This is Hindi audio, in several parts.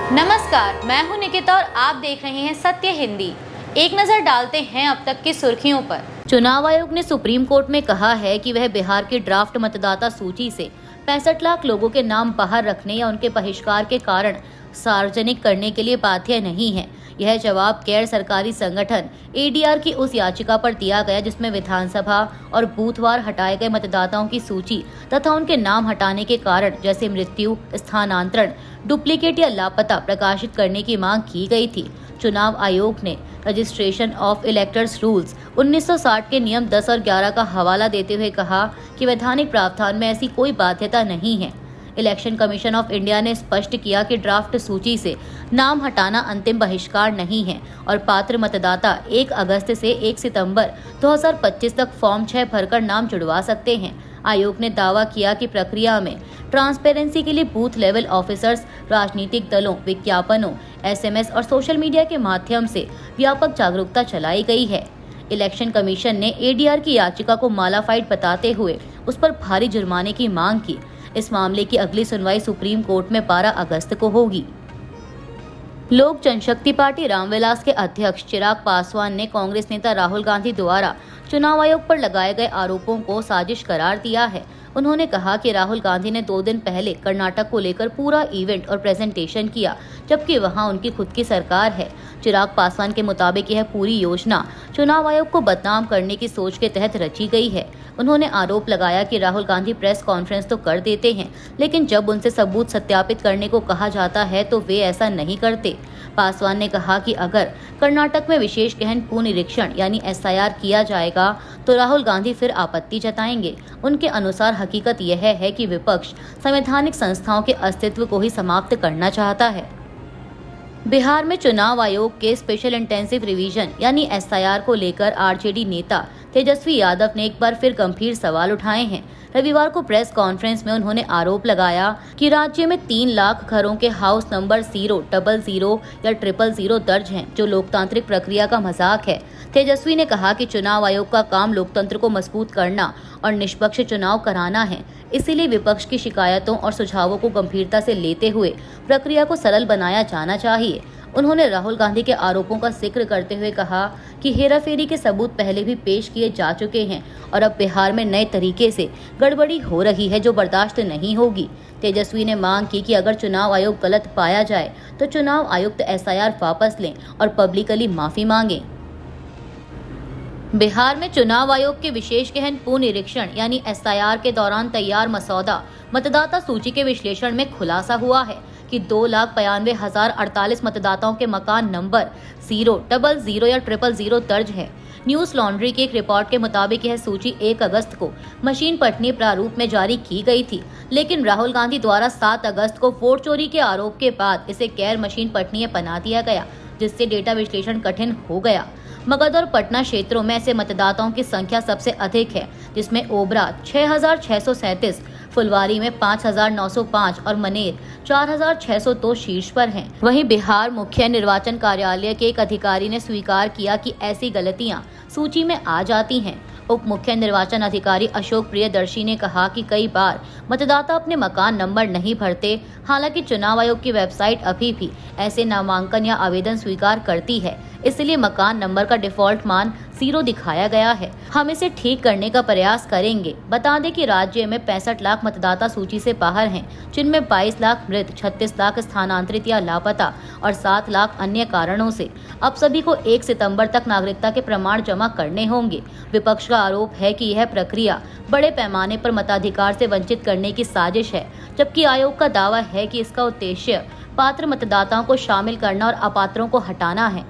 नमस्कार, मैं हूं निकिता और आप देख रहे हैं सत्य हिंदी। एक नजर डालते हैं अब तक की सुर्खियों पर। चुनाव आयोग ने सुप्रीम कोर्ट में कहा है कि वह बिहार की ड्राफ्ट मतदाता सूची से 65 लाख लोगों के नाम बाहर रखने या उनके बहिष्कार के कारण सार्वजनिक करने के लिए बाध्य नहीं है। यह जवाब गैर सरकारी संगठन एडीआर की उस याचिका पर दिया गया जिसमें विधानसभा और बूथवार हटाए गए मतदाताओं की सूची तथा उनके नाम हटाने के कारण जैसे मृत्यु, स्थानांतरण, डुप्लीकेट या लापता प्रकाशित करने की मांग की गई थी। चुनाव आयोग ने रजिस्ट्रेशन ऑफ इलेक्टर्स रूल्स 1960 के नियम 10 और 11 का हवाला देते हुए कहा कि वैधानिक प्रावधान में ऐसी कोई बाध्यता नहीं है। इलेक्शन कमीशन ऑफ इंडिया ने स्पष्ट किया कि ड्राफ्ट सूची से नाम हटाना अंतिम बहिष्कार नहीं है और पात्र मतदाता 1 अगस्त से 1 सितंबर 2025 तक फॉर्म 6 भरकर नाम जुड़वा सकते हैं। आयोग ने दावा किया कि प्रक्रिया में ट्रांसपेरेंसी के लिए बूथ लेवल ऑफिसर्स, राजनीतिक दलों, विज्ञापनों, एसएमएस और सोशल मीडिया के माध्यम से व्यापक जागरूकता चलाई गई है। इलेक्शन कमीशन ने एडीआर की याचिका को मालाफाइड बताते हुए उस पर भारी जुर्माने की मांग की। इस मामले की अगली सुनवाई सुप्रीम कोर्ट में 12 अगस्त को होगी। लोक जनशक्ति पार्टी रामविलास के अध्यक्ष चिराग पासवान ने कांग्रेस नेता राहुल गांधी द्वारा चुनाव आयोग पर लगाए गए आरोपों को साजिश करार दिया है। उन्होंने कहा कि राहुल गांधी ने 2 दिन पहले कर्नाटक को लेकर पूरा इवेंट और प्रेजेंटेशन किया, जबकि वहां उनकी खुद की सरकार है। चिराग पासवान के मुताबिक यह पूरी योजना चुनाव आयोग को बदनाम करने की सोच के तहत रची गई है। उन्होंने आरोप लगाया कि राहुल गांधी प्रेस कॉन्फ्रेंस तो कर देते हैं, लेकिन जब उनसे सबूत सत्यापित करने को कहा जाता है तो वे ऐसा नहीं करते। पासवान ने कहा कि अगर कर्नाटक में विशेष गहन पुनरीक्षण यानी एसआईआर किया जाएगा तो राहुल गांधी फिर आपत्ति जताएंगे। उनके अनुसार हकीकत यह है कि विपक्ष संवैधानिक संस्थाओं के अस्तित्व को ही समाप्त करना चाहता है। बिहार में चुनाव आयोग के स्पेशल इंटेंसिव रिवीजन यानी एसआईआर को लेकर आरजेडी नेता तेजस्वी यादव ने एक बार फिर गंभीर सवाल उठाए हैं। रविवार को प्रेस कॉन्फ्रेंस में उन्होंने आरोप लगाया कि राज्य में 3 लाख घरों के हाउस नंबर 000 या 000 दर्ज हैं, जो लोकतांत्रिक प्रक्रिया का मजाक है। तेजस्वी ने कहा कि चुनाव आयोग का काम लोकतंत्र को मजबूत करना और निष्पक्ष चुनाव कराना है, इसीलिए विपक्ष की शिकायतों और सुझावों को गंभीरता से लेते हुए प्रक्रिया को सरल बनाया जाना चाहिए। उन्होंने राहुल गांधी के आरोपों का जिक्र करते हुए कहा कि हेराफेरी के सबूत पहले भी पेश किए जा चुके हैं और अब बिहार में नए तरीके से गड़बड़ी हो रही है जो बर्दाश्त नहीं होगी। तेजस्वी ने मांग की कि अगर चुनाव आयोग गलत पाया जाए तो चुनाव आयुक्त एसआईआर वापस लें और पब्लिकली माफी मांगे। बिहार में चुनाव आयोग के विशेष गहन पुनरीक्षण यानी एसआईआर के दौरान तैयार मसौदा मतदाता सूची के विश्लेषण में खुलासा हुआ है कि 2,92,048 मतदाताओं के मकान नंबर 000 या 000 दर्ज है। न्यूज लॉन्ड्री की एक रिपोर्ट के मुताबिक यह सूची 1 अगस्त को मशीन पठनीय प्रारूप में जारी की गई थी, लेकिन राहुल गांधी द्वारा 7 अगस्त को वोट चोरी के आरोप के बाद इसे गैर मशीन पठनीय बना दिया गया, जिससे डेटा विश्लेषण कठिन हो गया। मगध और पटना क्षेत्रों में ऐसे मतदाताओं की संख्या सबसे अधिक है, जिसमें ओबरा 6,637, फुलवारी में 5,905 और मनेर 4,602 शीर्ष पर हैं। वहीं बिहार मुख्य निर्वाचन कार्यालय के एक अधिकारी ने स्वीकार किया कि ऐसी गलतियां सूची में आ जाती हैं। उप मुख्य निर्वाचन अधिकारी अशोक प्रियदर्शी ने कहा कि कई बार मतदाता अपने मकान नंबर नहीं भरते, हालांकि चुनाव आयोग की वेबसाइट अभी भी ऐसे नामांकन या आवेदन स्वीकार करती है, इसलिए मकान नंबर का डिफॉल्ट मान 0 दिखाया गया है। हम इसे ठीक करने का प्रयास करेंगे। बता दें कि राज्य में 65 लाख मतदाता सूची से बाहर हैं, जिनमें 22 लाख मृत, 36 लाख स्थानांतरित या लापता और 7 लाख अन्य कारणों से। अब सभी को 1 सितंबर तक नागरिकता के प्रमाण जमा करने होंगे। विपक्ष का आरोप है कि यह प्रक्रिया बड़े पैमाने पर मताधिकार से वंचित करने की साजिश है, जबकि आयोग का दावा है कि इसका उद्देश्य पात्र मतदाताओं को शामिल करना और अपात्रों को हटाना है।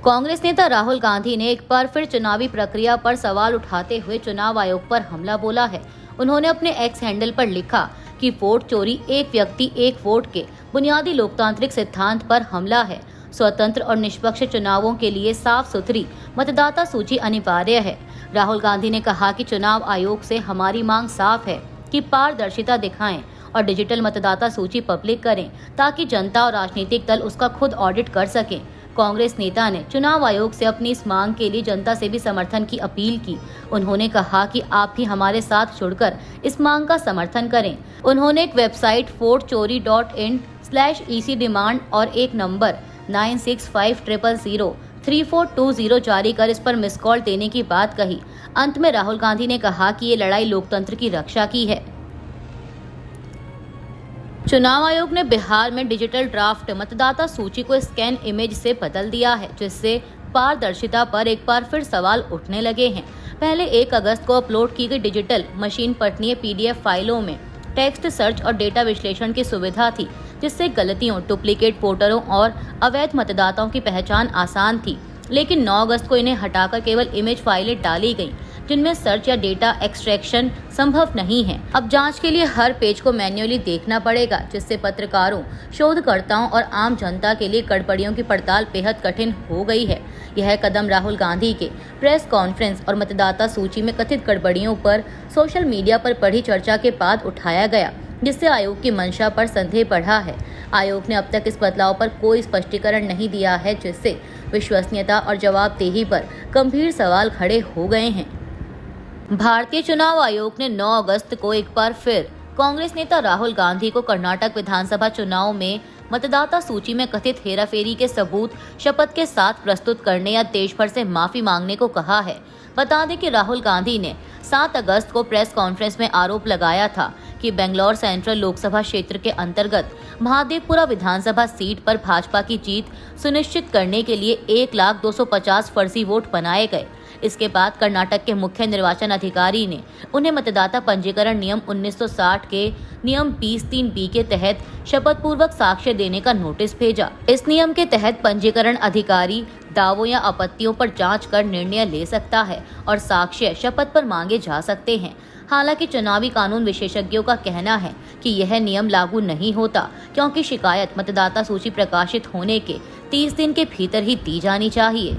कांग्रेस नेता राहुल गांधी ने एक बार फिर चुनावी प्रक्रिया पर सवाल उठाते हुए चुनाव आयोग पर हमला बोला है। उन्होंने अपने एक्स हैंडल पर लिखा कि वोट चोरी एक व्यक्ति एक वोट के बुनियादी लोकतांत्रिक सिद्धांत पर हमला है। स्वतंत्र और निष्पक्ष चुनावों के लिए साफ सुथरी मतदाता सूची अनिवार्य है। राहुल गांधी ने कहा कि चुनाव आयोग से हमारी मांग साफ है कि पारदर्शिता दिखाएं और डिजिटल मतदाता सूची पब्लिक करें, ताकि जनता और राजनीतिक दल उसका खुद ऑडिट कर सकें। कांग्रेस नेता ने चुनाव आयोग से अपनी इस मांग के लिए जनता से भी समर्थन की अपील की। उन्होंने कहा कि आप भी हमारे साथ जुड़कर इस मांग का समर्थन करें। उन्होंने एक वेबसाइट fortchori.in/EC डिमांड और एक नंबर 9650003420 जारी कर इस पर मिस कॉल देने की बात कही। अंत में राहुल गांधी ने कहा कि ये लड़ाई लोकतंत्र की रक्षा की है। चुनाव आयोग ने बिहार में डिजिटल ड्राफ्ट मतदाता सूची को स्कैन इमेज से बदल दिया है, जिससे पारदर्शिता पर एक बार फिर सवाल उठने लगे हैं। पहले 1 अगस्त को अपलोड की गई डिजिटल मशीन पठनीय PDF फाइलों में टेक्स्ट सर्च और डेटा विश्लेषण की सुविधा थी, जिससे गलतियों, डुप्लीकेट वोटरों और अवैध मतदाताओं की पहचान आसान थी। लेकिन 9 अगस्त को इन्हें हटाकर केवल इमेज फाइलें डाली गईं, जिनमें सर्च या डेटा एक्सट्रैक्शन संभव नहीं है। अब जांच के लिए हर पेज को मैन्युअली देखना पड़ेगा, जिससे पत्रकारों, शोधकर्ताओं और आम जनता के लिए गड़बड़ियों की पड़ताल बेहद कठिन हो गई है। यह कदम राहुल गांधी के प्रेस कॉन्फ्रेंस और मतदाता सूची में कथित गड़बड़ियों पर सोशल मीडिया पर बढ़ी चर्चा के बाद उठाया गया, जिससे आयोग की मंशा पर संदेह बढ़ा है। आयोग ने अब तक इस बदलाव पर कोई स्पष्टीकरण नहीं दिया है, जिससे विश्वसनीयता और जवाबदेही पर गंभीर सवाल खड़े हो गए हैं। भारतीय चुनाव आयोग ने 9 अगस्त को एक बार फिर कांग्रेस नेता राहुल गांधी को कर्नाटक विधानसभा चुनाव में मतदाता सूची में कथित हेराफेरी के सबूत शपथ के साथ प्रस्तुत करने या देश भर से माफी मांगने को कहा है। बता दें कि राहुल गांधी ने 7 अगस्त को प्रेस कॉन्फ्रेंस में आरोप लगाया था कि बेंगलोर सेंट्रल लोकसभा क्षेत्र के अंतर्गत महादेवपुरा विधानसभा सीट पर भाजपा की जीत सुनिश्चित करने के लिए 1,250 फर्जी वोट बनाए गए। इसके बाद कर्नाटक के मुख्य निर्वाचन अधिकारी ने उन्हें मतदाता पंजीकरण नियम 1960 के नियम 20(3)B के तहत शपथ पूर्वक साक्ष्य देने का नोटिस भेजा। इस नियम के तहत पंजीकरण अधिकारी दावों या आपत्तियों पर जांच कर निर्णय ले सकता है और साक्ष्य शपथ पर मांगे जा सकते हैं। हालांकि चुनावी कानून विशेषज्ञों का कहना है कि यह नियम लागू नहीं होता, क्योंकि शिकायत मतदाता सूची प्रकाशित होने के 30 दिन के भीतर ही दी जानी चाहिए।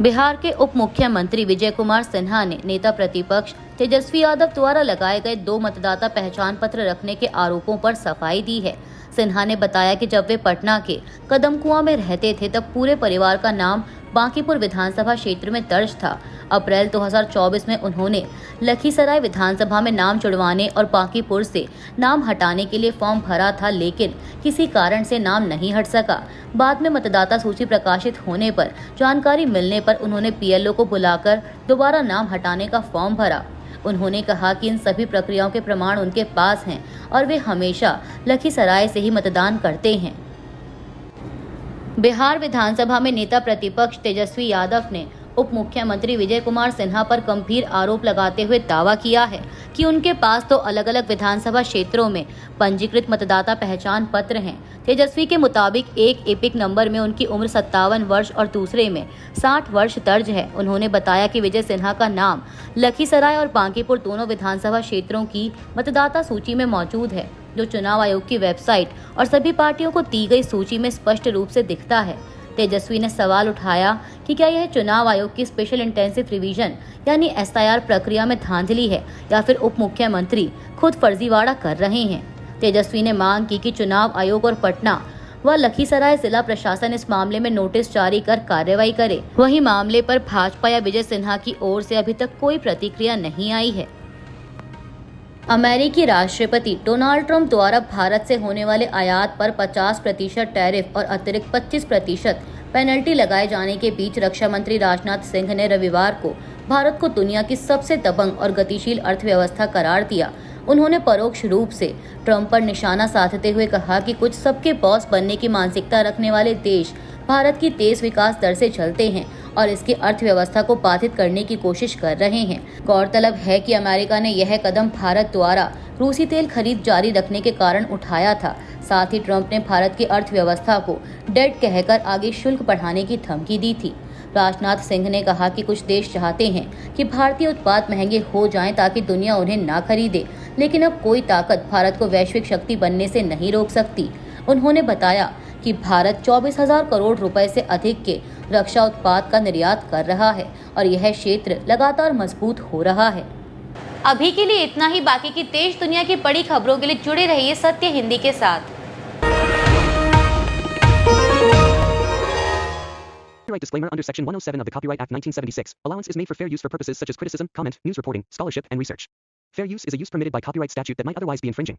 बिहार के उप मुख्यमंत्री विजय कुमार सिन्हा ने नेता प्रतिपक्ष तेजस्वी यादव द्वारा लगाए गए 2 मतदाता पहचान पत्र रखने के आरोपों पर सफाई दी है। सिन्हा ने बताया कि जब वे पटना के कदमकुआं में रहते थे, तब पूरे परिवार का नाम बांकीपुर विधानसभा क्षेत्र में दर्ज था। अप्रैल 2024 में उन्होंने लखीसराय विधानसभा में नाम जुड़वाने और बांकीपुर से नाम हटाने के लिए फॉर्म भरा था, लेकिन किसी कारण से नाम नहीं हट सका। बाद में मतदाता सूची प्रकाशित होने पर जानकारी मिलने पर उन्होंने PLO को बुलाकर दोबारा नाम हटाने का फॉर्म भरा। उन्होंने कहा कि इन सभी प्रक्रियाओं के प्रमाण उनके पास हैं और वे हमेशा लखीसराय से ही मतदान करते हैं। बिहार विधानसभा में नेता प्रतिपक्ष तेजस्वी यादव ने उप मुख्यमंत्री विजय कुमार सिन्हा पर गंभीर आरोप लगाते हुए दावा किया है कि उनके पास तो अलग अलग विधानसभा क्षेत्रों में पंजीकृत मतदाता पहचान पत्र हैं। तेजस्वी के मुताबिक एक एपिक नंबर में उनकी उम्र 57 वर्ष और दूसरे में 60 वर्ष दर्ज है। उन्होंने बताया कि विजय सिन्हा का नाम लखीसराय और बांकीपुर दोनों विधानसभा क्षेत्रों की मतदाता सूची में मौजूद है, जो चुनाव आयोग की वेबसाइट और सभी पार्टियों को दी गई सूची में स्पष्ट रूप से दिखता है। तेजस्वी ने सवाल उठाया कि क्या यह चुनाव आयोग की स्पेशल इंटेंसिव रिवीजन यानी SIR प्रक्रिया में धांधली है या फिर उप मुख्यमंत्री खुद फर्जीवाड़ा कर रहे हैं। तेजस्वी ने मांग की कि चुनाव आयोग और पटना व लखीसराय जिला प्रशासन इस मामले में नोटिस जारी कर कार्रवाई करे। वहीं मामले पर भाजपा या विजय सिन्हा की ओर से अभी तक कोई प्रतिक्रिया नहीं आई है। अमेरिकी राष्ट्रपति डोनाल्ड ट्रंप द्वारा भारत से होने वाले आयात पर 50% टैरिफ और अतिरिक्त 25% पेनल्टी लगाए जाने के बीच रक्षा मंत्री राजनाथ सिंह ने रविवार को भारत को दुनिया की सबसे दबंग और गतिशील अर्थव्यवस्था करार दिया। उन्होंने परोक्ष रूप से ट्रंप पर निशाना साधते हुए कहा कि कुछ सबके बॉस बनने की मानसिकता रखने वाले देश भारत की तेज विकास दर से चलते हैं और इसकी अर्थव्यवस्था को बाधित करने की कोशिश कर रहे हैं। गौरतलब है कि अमेरिका ने यह कदम भारत द्वारा रूसी तेल खरीद जारी रखने के कारण उठाया था। साथ ही ट्रंप ने भारत की अर्थव्यवस्था को डेड कहकर आगे शुल्क बढ़ाने की धमकी दी थी। राजनाथ सिंह ने कहा कि कुछ देश चाहते हैं कि भारतीय उत्पाद महंगे हो जाएं ताकि दुनिया उन्हें ना खरीदे, लेकिन अब कोई ताकत भारत को वैश्विक शक्ति बनने से नहीं रोक सकती। उन्होंने बताया कि भारत 24,000 करोड़ रुपए से अधिक के रक्षा उत्पाद का निर्यात कर रहा है और यह क्षेत्र लगातार मजबूत हो रहा है। अभी के लिए इतना ही। बाकी की देश दुनिया की बड़ी खबरों के लिए जुड़े रहिए सत्य हिंदी के साथ। Copyright disclaimer under Section 107 of the Copyright Act 1976. Allowance is made for fair use for purposes such as criticism, comment, news reporting, scholarship, and research. Fair use is a use permitted by copyright statute that might otherwise be infringing.